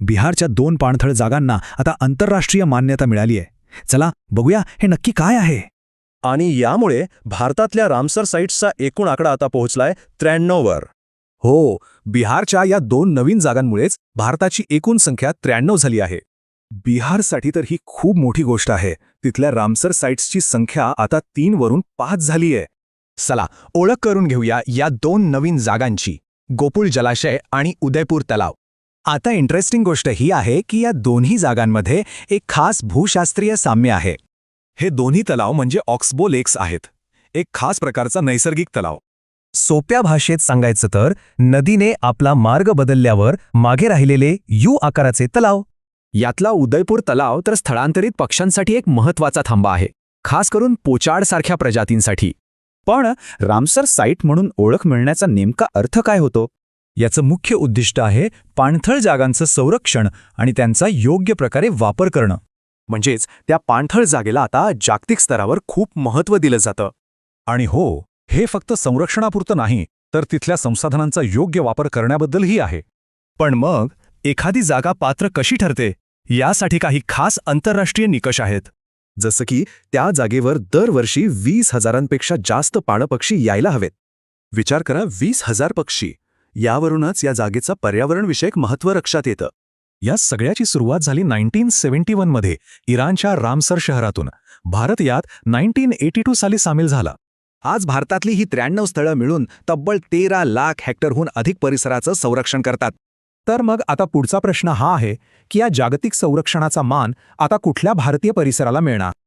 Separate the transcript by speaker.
Speaker 1: बिहारच्या 2 पाणथळ जागांना आता आंतरराष्ट्रीय मान्यता मिळाली आहे. चला बघूया हे नक्की काय आहे.
Speaker 2: आणि यामुळे भारतातल्या रामसर साईट्सचा एकूण आकडा आता पोहोचलाय 93 वर.
Speaker 3: हो, बिहारच्या या 2 नवीन जागांमुळेच भारताची एकूण संख्या 93 झाली आहे. बिहारसाठी तर ही खूप मोठी गोष्ट आहे. तिथल्या रामसर साइट्सची संख्या आता 3 वरून 5 झाली आहे.
Speaker 4: चला ओळख करून घेऊया या 2 नवीन जागांची, गोकुळ जलाशय आणि उदयपूर तलाव.
Speaker 3: आता इंटरेस्टिंग गोष्ट ही आहे की या दोन्ही जागांमध्ये एक खास भूशास्त्रीय साम्य आहे. हे दोन्ही तलाव म्हणजे ऑक्सबो लेक्स आहेत, एक खास प्रकारचा नैसर्गिक तलाव. सोप्या भाषेत सांगायचं तर नदीने आपला मार्ग बदलल्यावर मागे राहिलेले यू आकाराचे तलाव.
Speaker 4: यातला उदयपूर तलाव तर स्थलांतरित पक्ष्यांसाठी एक महत्त्वाचा थांबा आहे, खास करून पोचाडसारख्या प्रजातींसाठी.
Speaker 3: पण रामसर साइट म्हणून ओळख मिळण्याचा नेमका अर्थ काय होतो? याचं मुख्य उद्दिष्ट आहे पाणथळ जागांचं संरक्षण आणि त्यांचा योग्य प्रकारे वापर करणं. म्हणजेच त्या पाणथळ जागेला आता जागतिक स्तरावर खूप महत्त्व दिलं जातं. आणि हो, हे फक्त संरक्षणापुरतं नाही, तर तिथल्या संसाधनांचा योग्य वापर करण्याबद्दलही आहे. पण मग एखादी जागा पात्र कशी ठरते, यासाठी काही खास आंतरराष्ट्रीय निकष आहेत. जसं की त्या जागेवर दरवर्षी 20,000पेक्षा जास्त पाणपक्षी यायला हवेत. विचार करा, 20,000 पक्षी. यावरूनच या जागेचं पर्यावरणविषयक महत्त्व लक्षात येतं. या सगळ्याची सुरुवात झाली 1971 मध्ये इराणच्या रामसर शहरातून. भारत यात 1982 साली सामील झाला.
Speaker 1: आज भारतातली ही 93 स्थळं मिळून तब्बल 13 लाख हेक्टरहून अधिक परिसराचं संरक्षण करतात.
Speaker 3: तर मग आता पुढचा प्रश्न हा आहे की या जागतिक संरक्षणाचा मान आता कुठल्या भारतीय परिसराला मिळणार?